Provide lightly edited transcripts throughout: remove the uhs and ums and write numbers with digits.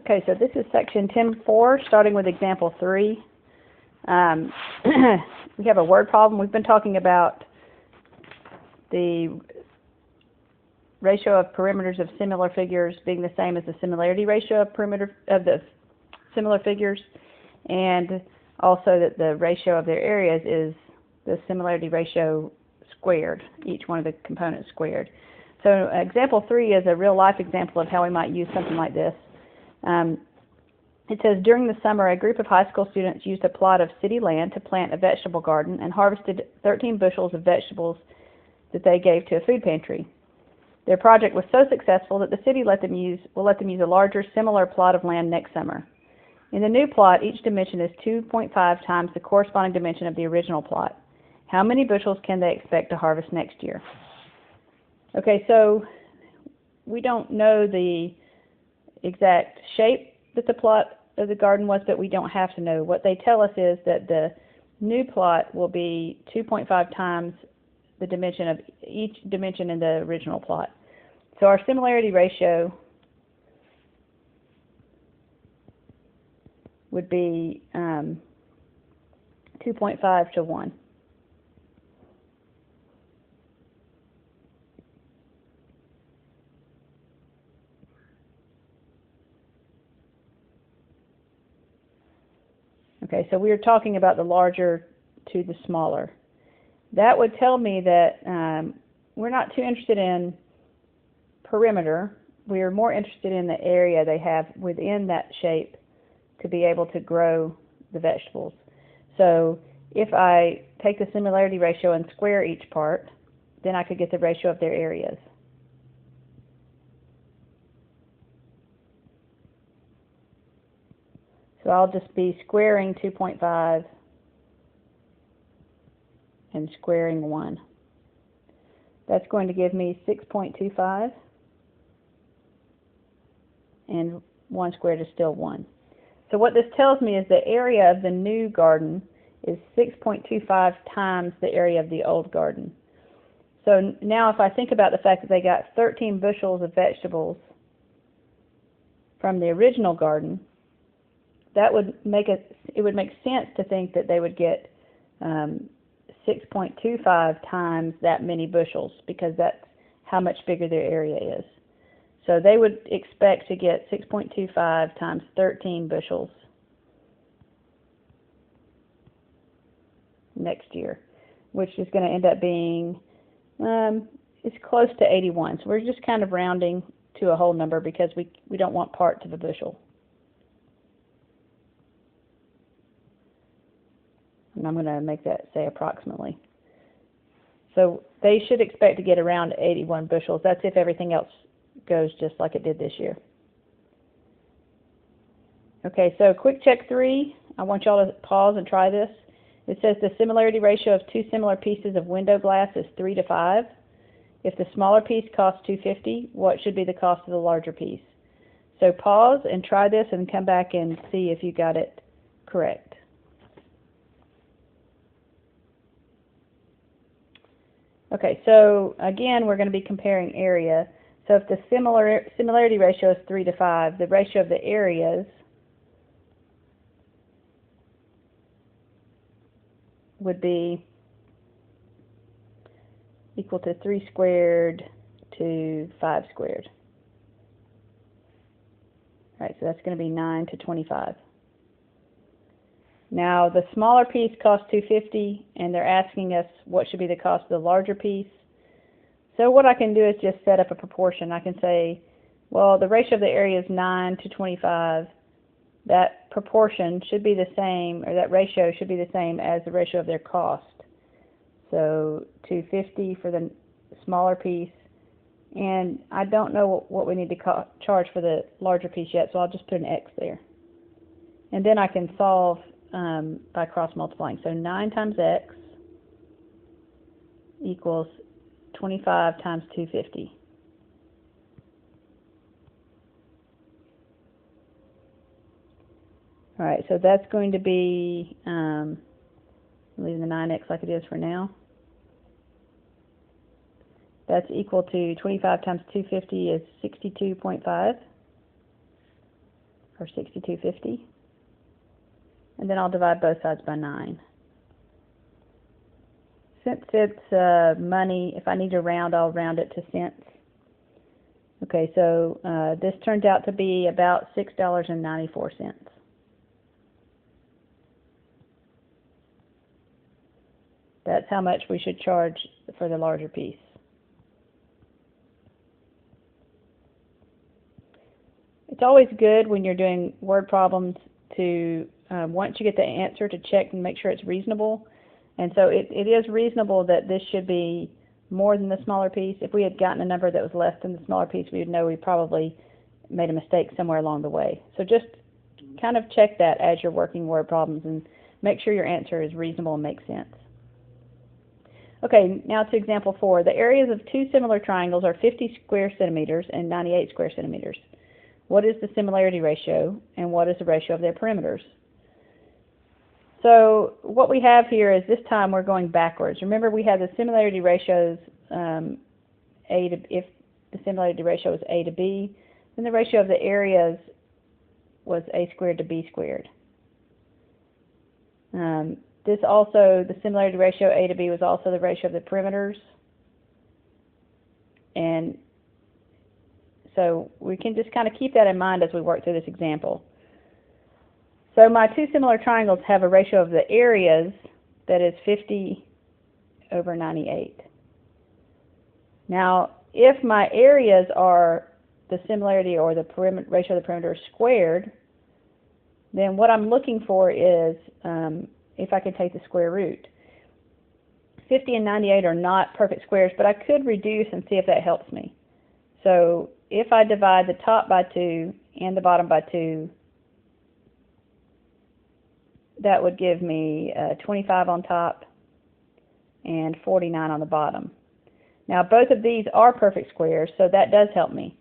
Okay, so this is section 10.4, starting with example 3. We have a word problem. We've been talking about the ratio of perimeters of similar figures being the same as the similarity ratio of perimeter of the similar figures, and also that the ratio of their areas is the similarity ratio squared, each one of the components squared. So example 3 is a real-life example of how we might use something like this. It says, during the summer, a group of high school students used a plot of city land to plant a vegetable garden and harvested 13 bushels of vegetables that they gave to a food pantry. Their project was so successful that the city will let them use a larger, similar plot of land next summer. In the new plot, each dimension is 2.5 times the corresponding dimension of the original plot. How many bushels can they expect to harvest next year? Okay, so we don't know the exact shape that the plot of the garden was, but we don't have to know. What they tell us is that the new plot will be 2.5 times the dimension of each dimension in the original plot. So our similarity ratio would be 2.5 to 1. Okay, so we are talking about the larger to the smaller. That would tell me that we're not too interested in perimeter. We are more interested in the area they have within that shape to be able to grow the vegetables. So if I take the similarity ratio and square each part, then I could get the ratio of their areas. So I'll just be squaring 2.5 and squaring 1. That's going to give me 6.25, and 1 squared is still 1. So what this tells me is the area of the new garden is 6.25 times the area of the old garden. So now if I think about the fact that they got 13 bushels of vegetables from the original garden, that would make it would make sense to think that they would get 6.25 times that many bushels, because that's how much bigger their area is. So they would expect to get 6.25 times 13 bushels next year, which is going to end up being it's close to 81. So we're just kind of rounding to a whole number because we don't want parts of a bushel. And I'm going to make that say approximately. So they should expect to get around 81 bushels. That's if everything else goes just like it did this year. Okay, so quick check 3. I want y'all to pause and try this. It says the similarity ratio of two similar pieces of window glass is 3 to 5. If the smaller piece costs $2.50, what should be the cost of the larger piece? So pause and try this and come back and see if you got it correct. Okay, so again, we're going to be comparing area. So if the similarity ratio is 3 to 5, the ratio of the areas would be equal to 3 squared to 5 squared. All right, so that's going to be 9 to 25. Now the smaller piece costs $2.50, and they're asking us what should be the cost of the larger piece. So what I can do is just set up a proportion. I can say, well, the ratio of the area is 9 to 25. That proportion should be the same, or that ratio should be the same as the ratio of their cost. So $2.50 for the smaller piece, and I don't know what we need to charge for the larger piece yet, so I'll just put an X there. And then I can solve by cross multiplying. So 9 times X equals 25 times 250. All right, so that's going to be, leaving the 9X like it is for now. That's equal to 25 times 250 is 62.5. or 6250. And then I'll divide both sides by 9. Since it's money, if I need to round, I'll round it to cents. Okay, so this turns out to be about $6.94. That's how much we should charge for the larger piece. It's always good when you're doing word problems to, once you get the answer, to check and make sure it's reasonable. And so it is reasonable that this should be more than the smaller piece. If we had gotten a number that was less than the smaller piece, we would know we probably made a mistake somewhere along the way. So just kind of check that as you're working word problems and make sure your answer is reasonable and makes sense. Okay, now to example 4. The areas of two similar triangles are 50 square centimeters and 98 square centimeters. What is the similarity ratio and what is the ratio of their perimeters? So what we have here is this time we're going backwards. Remember we had the similarity ratios, if the similarity ratio was A to B, then the ratio of the areas was A squared to B squared. This also, the similarity ratio A to B was also the ratio of the perimeters. And so we can just kind of keep that in mind as we work through this example. So my two similar triangles have a ratio of the areas that is 50 over 98. Now, if my areas are the similarity or the ratio of the perimeter squared, then what I'm looking for is if I can take the square root. 50 and 98 are not perfect squares, but I could reduce and see if that helps me. So if I divide the top by 2 and the bottom by 2, that would give me 25 on top and 49 on the bottom. Now both of these are perfect squares, so that does help me.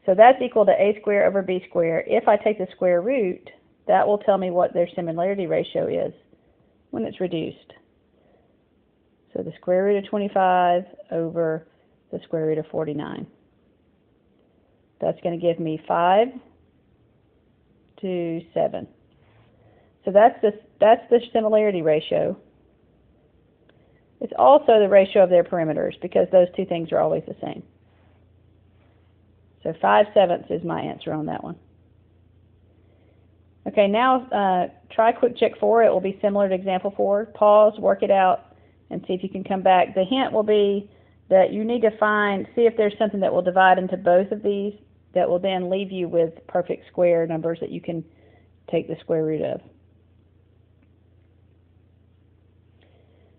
So that's equal to a squared over b squared. If I take the square root, that will tell me what their similarity ratio is when it's reduced. So the square root of 25 over the square root of 49. That's going to give me 5 to 7. So that's the similarity ratio. It's also the ratio of their perimeters because those two things are always the same. So 5/7 is my answer on that one. Okay, now try quick check 4. It will be similar to example 4. Pause, work it out, and see if you can come back. The hint will be that you need to see if there's something that will divide into both of these that will then leave you with perfect square numbers that you can take the square root of.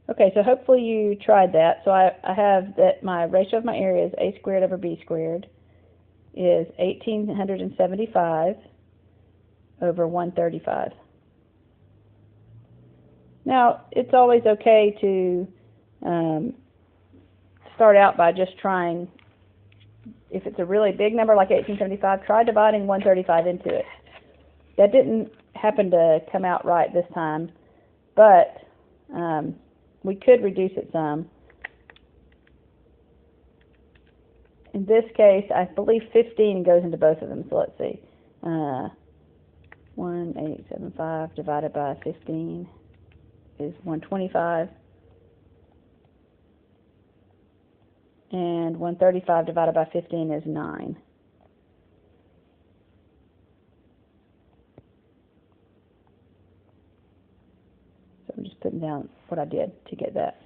Okay, so hopefully you tried that. So I have that my ratio of my areas, a squared over b squared, is 1875 over 135. Now, it's always okay to start out by just trying, if it's a really big number like 1875, try dividing 135 into it. That didn't happen to come out right this time, but we could reduce it some. In this case, I believe 15 goes into both of them, so let's see. 1875 divided by 15 is 125. And 135 divided by 15 is 9. So I'm just putting down what I did to get that.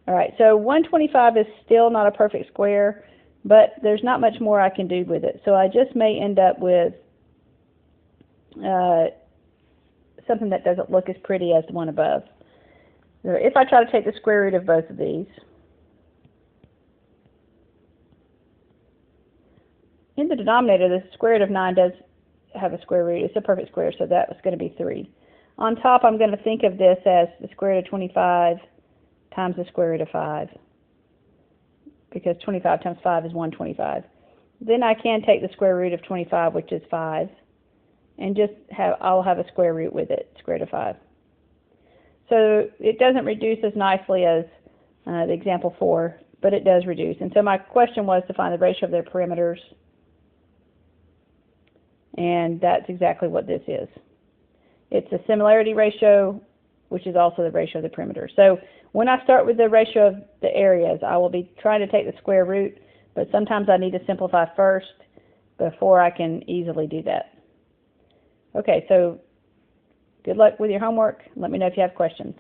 Alright, so 125 is still not a perfect square, but there's not much more I can do with it. So I just may end up with something that doesn't look as pretty as the one above. So if I try to take the square root of both of these, in the denominator, the square root of 9 does have a square root. It's a perfect square, so that was going to be 3. On top, I'm going to think of this as the square root of 25 times the square root of 5, because 25 times 5 is 125. Then I can take the square root of 25, which is 5, and just I'll have a square root with it, square root of 5. So it doesn't reduce as nicely as the example 4, but it does reduce. And so my question was to find the ratio of their perimeters. and that's exactly what this is. It's a similarity ratio, which is also the ratio of the perimeter. So when I start with the ratio of the areas, I will be trying to take the square root, but sometimes I need to simplify first before I can easily do that. Okay, so good luck with your homework. Let me know if you have questions.